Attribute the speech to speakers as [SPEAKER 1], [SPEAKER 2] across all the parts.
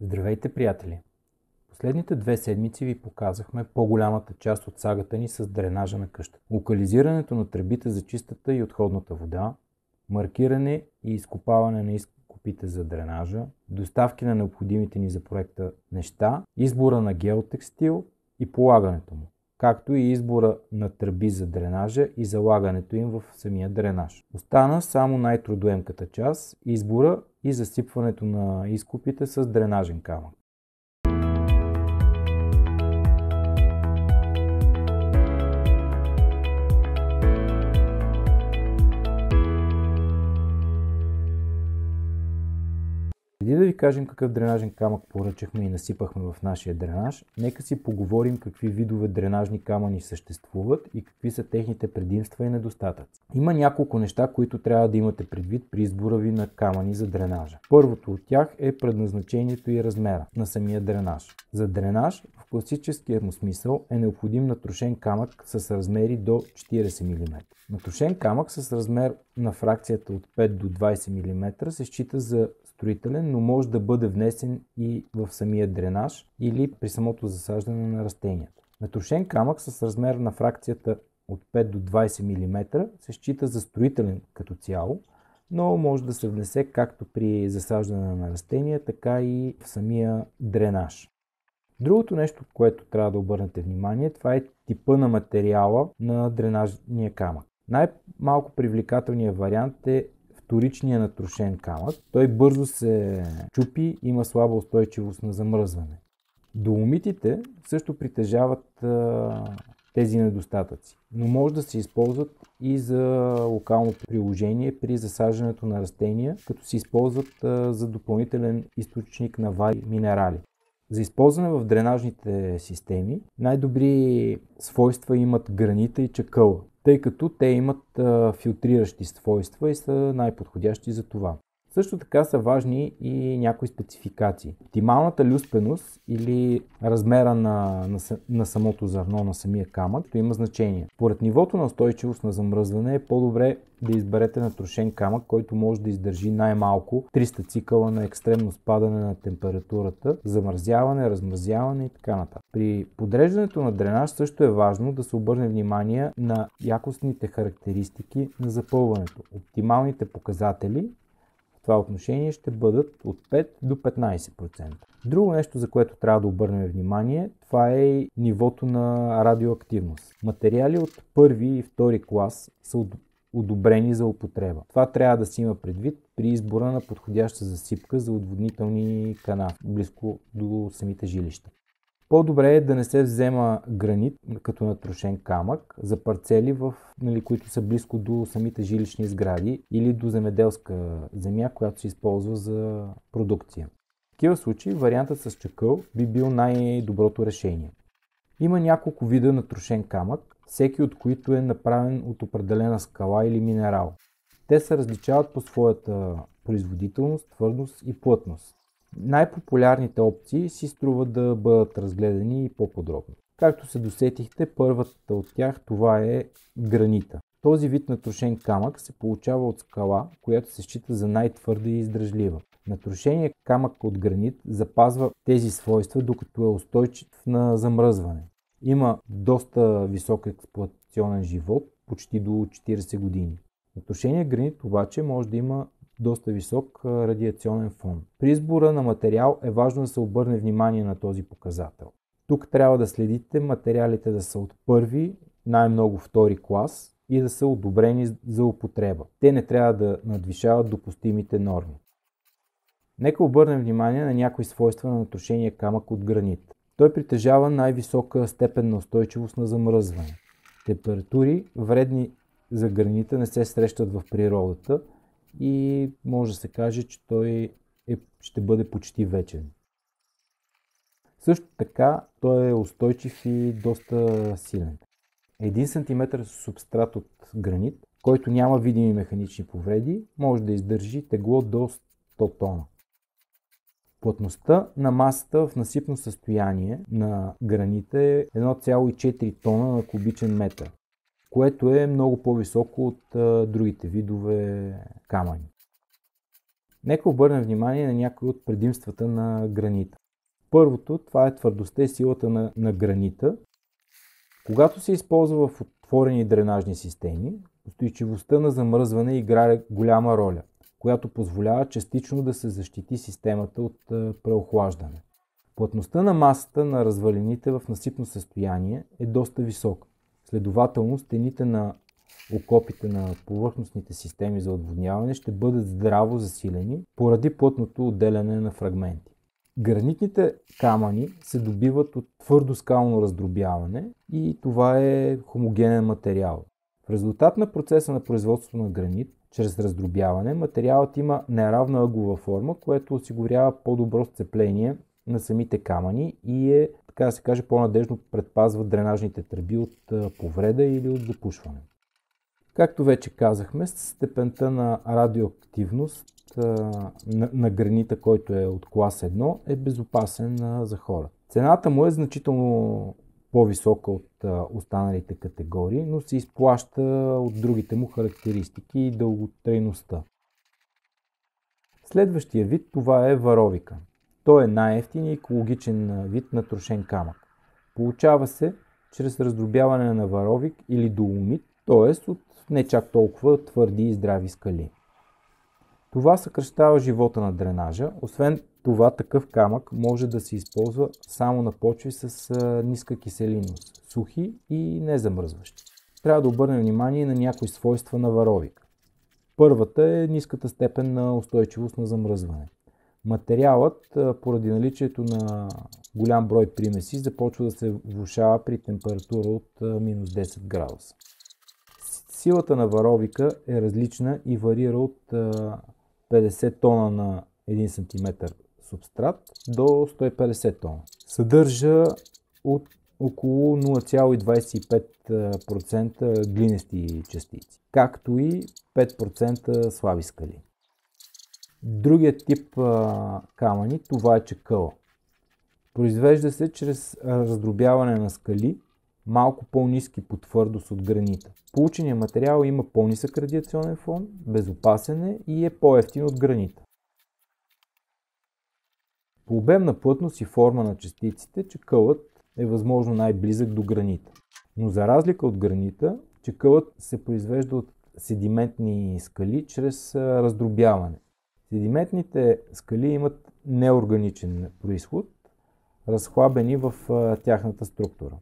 [SPEAKER 1] Здравейте, приятели! Последните 2 седмици ви показахме по-голямата част от сагата ни с дренажа на къщата. Локализирането на тръбите за чистата и отходната вода, маркиране и изкопаване на изкопите за дренажа, доставки на необходимите ни за проекта неща, избора на геотекстил и полагането му, както и избора на тръби за дренажа и залагането им в самия дренаж. Остана само най-трудоемката част – избора и засипването на изкопите с дренажен камък. Преди да ви кажем какъв дренажен камък поръчахме и насипахме в нашия дренаж, нека си поговорим какви видове дренажни камъни съществуват и какви са техните предимства и недостатъци. Има няколко неща, които трябва да имате предвид при избора ви на камъни за дренажа. Първото от тях е предназначението и размера на самия дренаж. За дренаж в класическия му смисъл е необходим натрошен камък с размери до 40 мм. Натрошен камък с размер на фракцията от 5 до 20 мм се счита за строителен, но може да бъде внесен и в самия дренаж или при самото засаждане на растенията. Натрошен камък с размер на фракцията от 5 до 20 мм се счита за строителен като цяло, но може да се внесе както при засаждане на растения, така и в самия дренаж. Другото нещо, което трябва да обърнете внимание, това е типа на материала на дренажния камък. Най-малко привлекателният вариант е вторичния натрошен камък. Той бързо се чупи, има слаба устойчивост на замръзване. Доломитите също притежават тези недостатъци, но може да се използват и за локално приложение при засаждането на растения, като се използват за допълнителен източник на вари минерали. За използване в дренажните системи най-добри свойства имат гранита и чакъла, тъй като те имат филтриращи свойства и са най-подходящи за това. Също така са важни и някои спецификации. Оптималната люспеност или размера на самото зърно на самия камък има значение. Поред нивото на устойчивост на замръзване е по-добре да изберете натрошен камък, който може да издържи най-малко 300 цикъла на екстремно спадане на температурата, замързяване, размразяване и така нататък. При подреждането на дренаж също е важно да се обърне внимание на якостните характеристики на запълването. Оптималните показатели в това отношение ще бъдат от 5 до 15%. Друго нещо, за което трябва да обърнем внимание, това е нивото на радиоактивност. Материали от първи и втори клас са одобрени за употреба. Това трябва да се има предвид при избора на подходяща засипка за отводнителни канави, близко до самите жилища. По-добре е да не се взема гранит като натрошен камък за парцели, които са близко до самите жилищни сгради или до земеделска земя, която се използва за продукция. В такива случаи вариантът с чакъл би бил най-доброто решение. Има няколко вида натрошен камък, всеки от които е направен от определена скала или минерал. Те се различават по своята производителност, твърдост и плътност. Най-популярните опции си струва да бъдат разгледани и по-подробно. Както се досетихте, първата от тях това е гранита. Този вид натрошен камък се получава от скала, която се счита за най-твърда и издръжлива. Натрошеният камък от гранит запазва тези свойства, докато е устойчив на замръзване. Има доста висок експлоатационен живот, почти до 40 години. Натрошеният гранит обаче може да има доста висок радиационен фон. При избора на материал е важно да се обърне внимание на този показател. Тук трябва да следите материалите да са от първи, най-много втори клас и да са одобрени за употреба. Те не трябва да надвишават допустимите норми. Нека обърнем внимание на някои свойства на натрошения камък от гранит. Той притежава най-висока степен на устойчивост на замръзване. Температури, вредни за гранита, не се срещат в природата и може да се каже, че той ще бъде почти вечен. Също така той е устойчив и доста силен. 1 см субстрат от гранит, който няма видими механични повреди, може да издържи тегло до 100 тона. Плътността на масата в насипно състояние на гранита е 1,4 тона на кубичен метър, което е много по-високо от другите видове камъни. Нека обърнем внимание на някои от предимствата на гранита. Първото, това е твърдостта и силата на гранита. Когато се използва в отворени дренажни системи, устойчивостта на замръзване играе голяма роля, която позволява частично да се защити системата от преохлаждане. Плътността на масата на развалините в насипно състояние е доста висока. Следователно, стените на окопите на повърхностните системи за отводняване ще бъдат здраво засилени поради плътното отделяне на фрагменти. Гранитните камъни се добиват от твърдо скално раздробяване и това е хомогенен материал. В резултат на процеса на производство на гранит, чрез раздробяване, материалът има неравна ъглова форма, което осигурява по-добро сцепление на самите камъни и е, така да се каже, по-надежно предпазва дренажните тръби от повреда или от запушване. Както вече казахме, степента на радиоактивност на гранита, който е от клас 1, е безопасен за хора. Цената му е значително по-висока от останалите категории, но се изплаща от другите му характеристики и дълготрайността. Следващия вид, това е варовика. Той е най-евтин и екологичен вид на трошен камък. Получава се чрез раздробяване на варовик или доломит, т.е. от не чак толкова твърди и здрави скали. Това съкращава живота на дренажа. Освен това, такъв камък може да се използва само на почви с ниска киселинност, сухи и незамръзващи. Трябва да обърнем внимание на някои свойства на варовик. Първата е ниската степен на устойчивост на замръзване. Материалът, поради наличието на голям брой примеси, започва да се влошава при температура от минус 10 градуса. Силата на варовика е различна и варира от 50 тона на 1 см субстрат до 150 тона. Съдържа от около 0,25% глинести частици, както и 5% слаби скали. Другият тип камъни, това е чакъла. Произвежда се чрез раздробяване на скали, малко по-ниски по твърдост от гранита. Полученият материал има по-нисък радиационен фон, безопасен е и е по-евтин от гранита. По обемна плътност и форма на частиците, чакълът е възможно най-близък до гранита. Но за разлика от гранита, чакълът се произвежда от седиментни скали чрез раздробяване. Седиментните скали имат неорганичен произход, разхлабени в тяхната структура.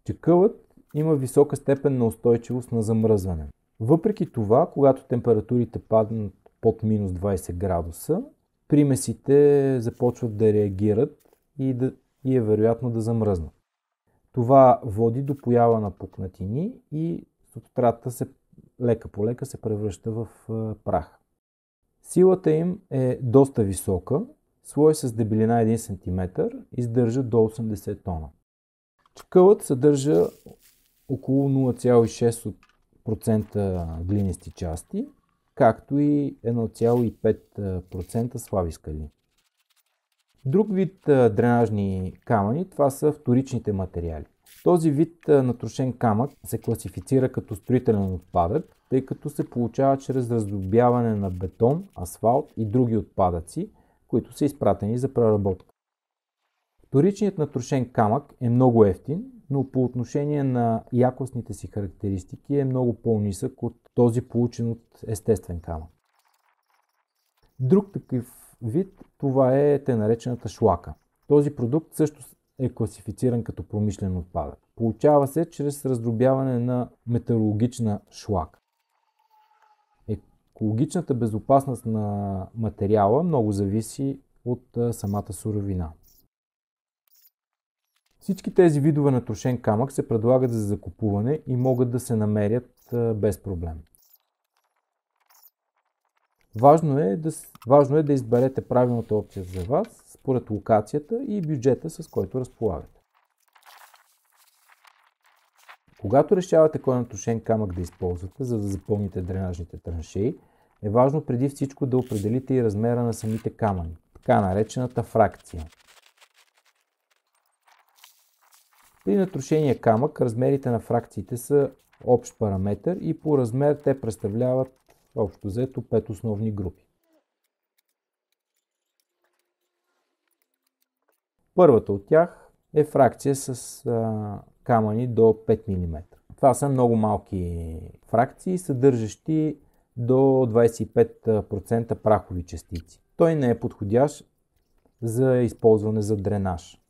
[SPEAKER 1] Чакълът има висока степен на устойчивост на замръзване. Въпреки това, когато температурите паднат под минус 20 градуса, примесите започват да реагират и е вероятно да замръзнат. Това води до поява на пукнатини и субстрата лека по лека се превръща в прах. Силата им е доста висока, слой с дебелина 1 см издържа до 80 тона. Чакълът съдържа около 0,6% глинести части, както и 1,5% слаби скали. Друг вид дренажни камъни, това са вторичните материали. Този вид натрошен камък се класифицира като строителен отпадък, тъй като се получава чрез раздробяване на бетон, асфалт и други отпадъци, които са изпратени за преработка. Вторичният натрошен камък е много евтин, но по отношение на якостните си характеристики е много по-нисък от този получен от естествен камък. Друг такъв вид, това е тъй наречената шлака. Този продукт също е класифициран като промишлен отпадък. Получава се чрез раздробяване на металургична шлака. Екологичната безопасност на материала много зависи от самата суровина. Всички тези видове натрошен камък се предлагат за закупуване и могат да се намерят без проблем. Важно е да изберете правилната опция за вас, според локацията и бюджета, с който разполагате. Когато решавате кой натрошен камък да използвате, за да запълните дренажните траншеи, е важно преди всичко да определите и размера на самите камъни, така наречената фракция. При натрошения камък размерите на фракциите са общ параметър и по размер те представляват общо взето 5 основни групи. Първата от тях е фракция с камъни до 5 мм. Това са много малки фракции, съдържащи до 25% прахови частици. Той не е подходящ за използване за дренаж.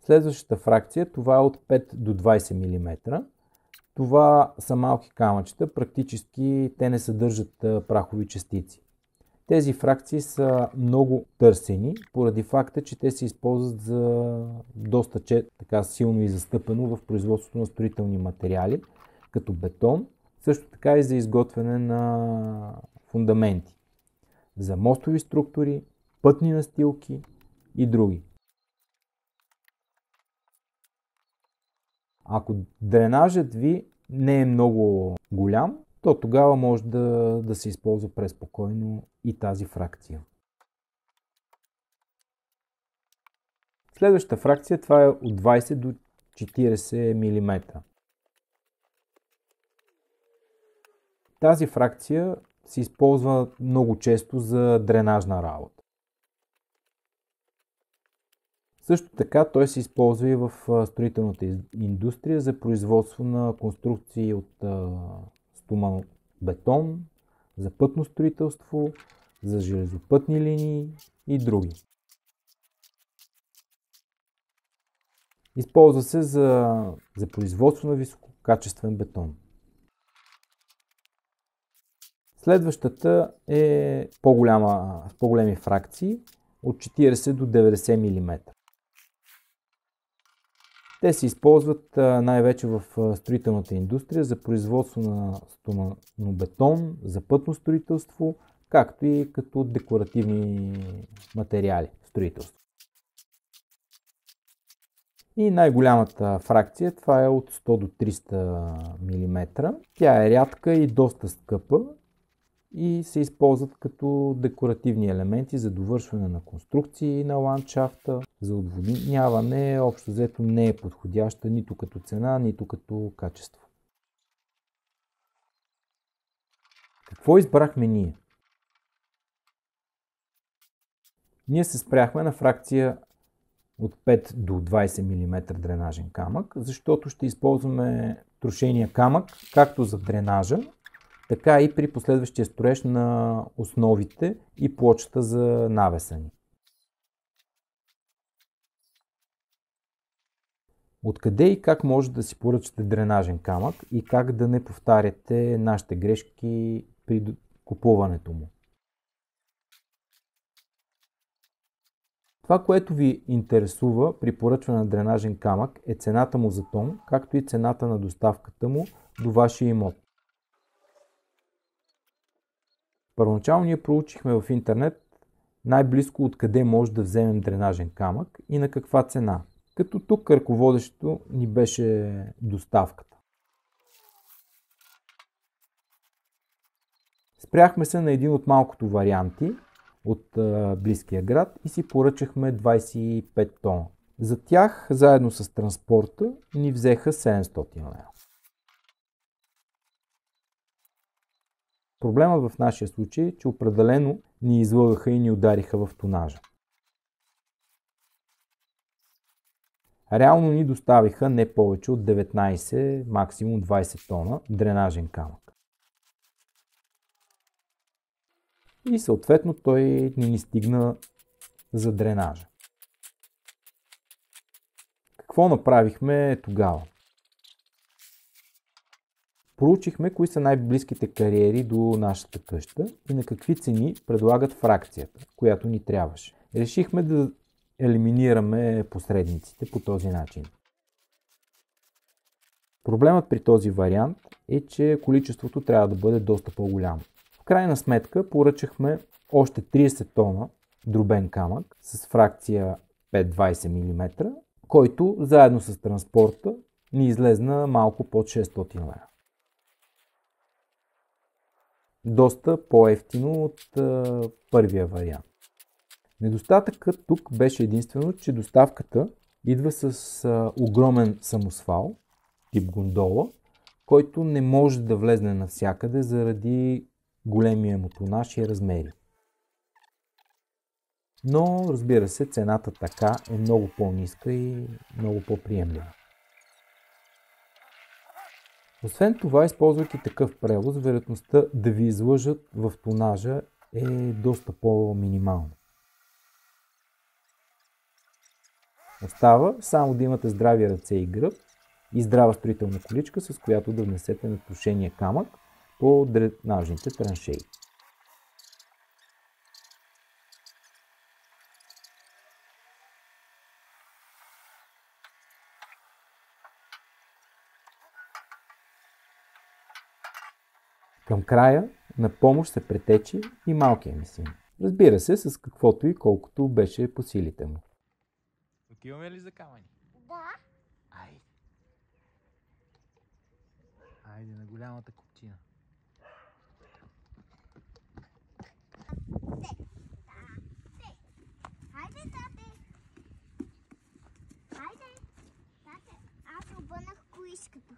[SPEAKER 1] Следващата фракция, това е от 5 до 20 мм. Това са малки камъчета, практически те не съдържат прахови частици. Тези фракции са много търсени, поради факта, че те се използват за доста така силно и застъпено в производството на строителни материали, като бетон, също така и за изготвяне на фундаменти, за мостови структури, пътни настилки и други. Ако дренажът ви не е много голям, то тогава може да се използва преспокойно и тази фракция. Следващата фракция, това е от 20 до 40 мм. Тази фракция се използва много често за дренажна работа. Също така той се използва и в строителната индустрия за производство на конструкции от стоманобетон, за пътно строителство, за железопътни линии и други. Използва се за производство на висококачествен бетон. Следващата е с по-големи фракции от 40 до 90 мм. Те се използват най-вече в строителната индустрия за производство на стоманобетон, за пътно строителство, както и като декоративни материали в строителство. И най-голямата фракция, това е от 100 до 300 мм. Тя е рядка и доста скъпа и се използват като декоративни елементи за довършване на конструкции на ландшафта, за отводняване. Общо взето не е подходяща нито като цена, нито като качество. Какво избрахме ние? Ние се спряхме на фракция от 5 до 20 мм дренажен камък, защото ще използваме трошения камък както за дренажа, така и при последващия строеж на основите и плочата за навеса ни. Откъде и как може да си поръчате дренажен камък и как да не повтаряте нашите грешки при купуването му? Това, което ви интересува при поръчване на дренажен камък, е цената му за тон, както и цената на доставката му до вашия имот. Първоначално ние проучихме в интернет най-близко откъде може да вземем дренажен камък и на каква цена. Като тук ръководещото ни беше доставката. Спряхме се на един от малкото варианти от близкия град и си поръчахме 25 тона. За тях, заедно с транспорта, ни взеха 700 лева. Проблемът в нашия случай е, че определено ни излъгаха и ни удариха в тонажа. Реално ни доставиха не повече от 19, максимум 20 тона дренажен камък. И съответно той не ни стигна за дренажа. Какво направихме тогава? Проучихме кои са най-близките кариери до нашата къща и на какви цени предлагат фракцията, която ни трябваше. Решихме да елиминираме посредниците по този начин. Проблемът при този вариант е, че количеството трябва да бъде доста по-голямо. В крайна сметка поръчахме още 30 тона дробен камък с фракция 5-20 мм, който заедно с транспорта ни излезна малко под 600 лева. Доста по-евтино от първия вариант. Недостатъкът тук беше единствено, че доставката идва с огромен самосвал, тип гондола, който не може да влезне навсякъде заради големия му тонаж и размери. Но, разбира се, цената така е много по-ниска и много по-приемлива. Освен това, използвайки такъв превоз, вероятността да ви излъжат в тонажа е доста по-минимална. Остава само да имате здрави ръце и гръб и здрава строителна количка, с която да внесете на тушения камък по дренажните траншеи. Към края на помощ се претечи и малкия ми син. Разбира се, с каквото и колкото беше по силите му.
[SPEAKER 2] Отиваме ли за камъни?
[SPEAKER 3] Да.
[SPEAKER 2] Айде. Айде на голямата купчина.
[SPEAKER 3] Хайде, тате. Хайде. Тате, аз обърнах количката.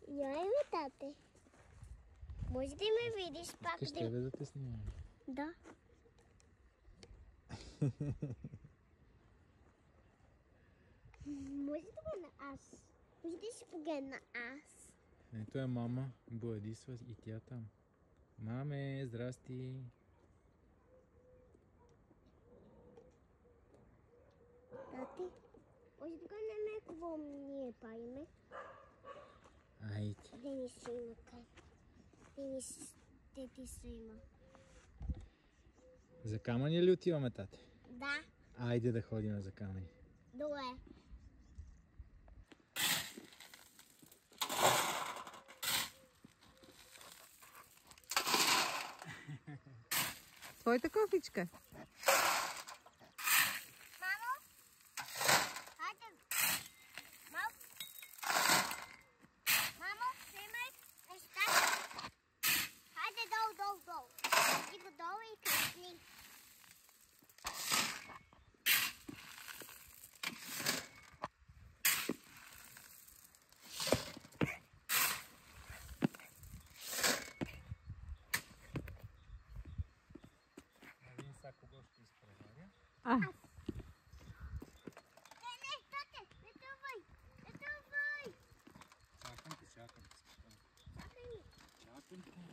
[SPEAKER 3] Я ме, тате. Може да ме видиш пак?
[SPEAKER 2] Искаш тебе да те снимам?
[SPEAKER 3] Да. Може да погледна аз. Може да си погледна аз.
[SPEAKER 2] Ето е мама, Боядисва и тя там. Маме, здрасти!
[SPEAKER 3] Тати, може да погледнем какво ние правиме.
[SPEAKER 2] Айде.
[SPEAKER 3] Да ни снима къде. Да ти снима.
[SPEAKER 2] За камъни ли отиваме, тате?
[SPEAKER 3] Да,
[SPEAKER 2] Айде да ходим за камъни.
[SPEAKER 3] добре.
[SPEAKER 4] Твоята кофичка.
[SPEAKER 3] Мамо, хайде. Мамо, снимай нещата. Хайде долу. Иди го долу и качни.
[SPEAKER 2] Един са кого ще изпреваря?
[SPEAKER 4] А,
[SPEAKER 3] Не, тате, не тръгвай. Не тръгвай.
[SPEAKER 2] Чакам те.
[SPEAKER 3] Чакай.
[SPEAKER 2] Чакам те.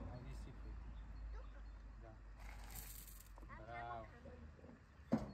[SPEAKER 2] Айде сипай. Да. Браво. Браво.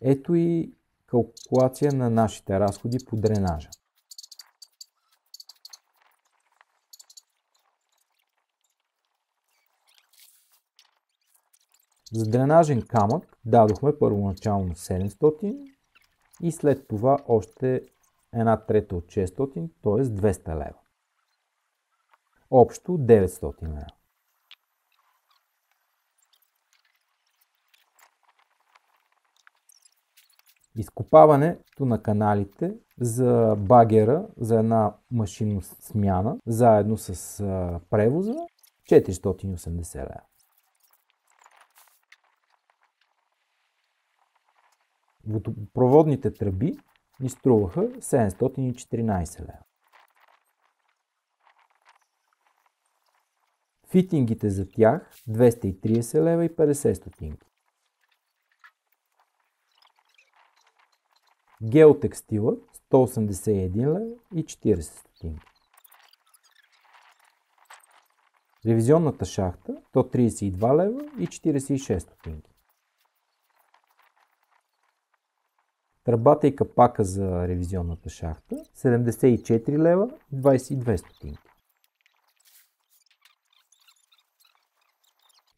[SPEAKER 1] Ето и калкулация на нашите разходи по дренажа. За дренажен камък дадохме първоначално 700 и след това още 1/3 от 600, т.е. 200 лева. Общо 900 лева. Изкопаването на каналите за багера, за една машинна смяна, заедно с превоза 480 лева. Водопроводните тръби ни струваха 714 лева. Фитингите за тях 230 лева и 50 стотинки. Геотекстилът 181 лева и 40 стотинки. Ревизионната шахта 132 лева и 46 стотинки. Тръбата и капака за ревизионната шахта 74 лева и 22 стотинки.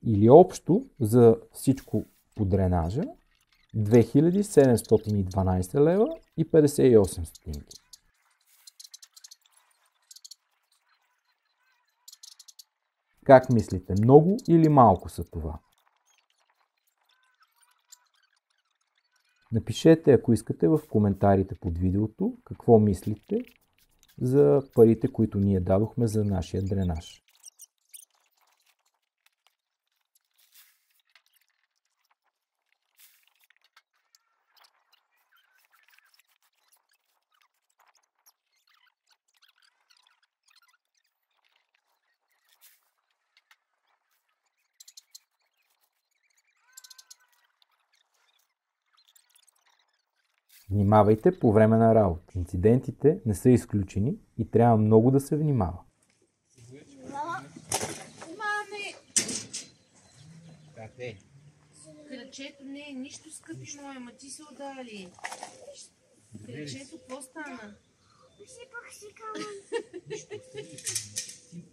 [SPEAKER 1] Или общо за всичко по дренажа 2712 лева и 58 стотинки. Как мислите, много или малко са това? Напишете, ако искате, в коментарите под видеото какво мислите за парите, които ние дадохме за нашия дренаж. Внимавайте по време на работа. Инцидентите не са изключени и трябва много да се внимава.
[SPEAKER 4] Маме!
[SPEAKER 2] Кате?
[SPEAKER 4] Кръчето не е нищо, скъпи моя, ма ти се удали. Кръчето, какво стана?
[SPEAKER 3] Посипах си камън.
[SPEAKER 2] Нищо.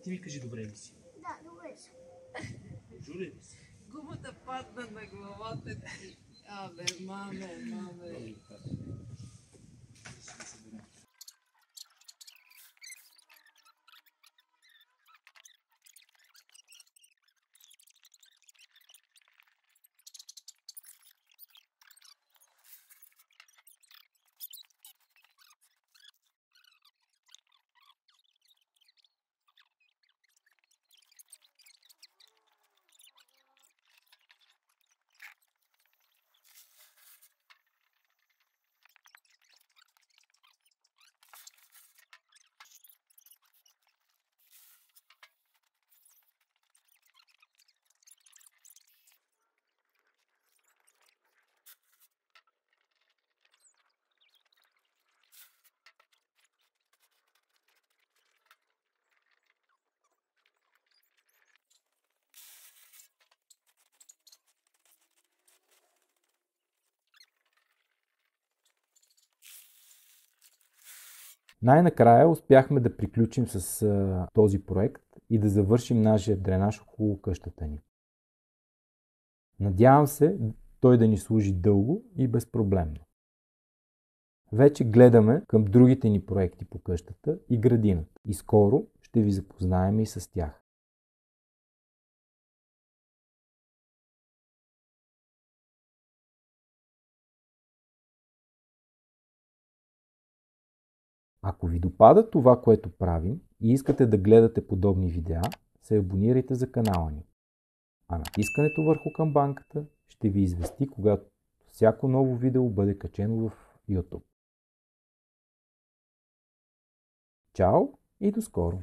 [SPEAKER 2] Ти ми кажи, добре ли си?
[SPEAKER 3] Да, добре съм.
[SPEAKER 2] Жуле ли си?
[SPEAKER 4] Гумата падна на главата ти. Абе, маме.
[SPEAKER 1] Най-накрая успяхме да приключим с този проект и да завършим нашия дренаж около къщата ни. Надявам се той да ни служи дълго и безпроблемно. Вече гледаме към другите ни проекти по къщата и градината и скоро ще ви запознаем и с тях. Ако ви допада това, което правим и искате да гледате подобни видеа, се абонирайте за канала ни. А натискането върху камбанката ще ви извести, когато всяко ново видео бъде качено в YouTube. Чао и до скоро!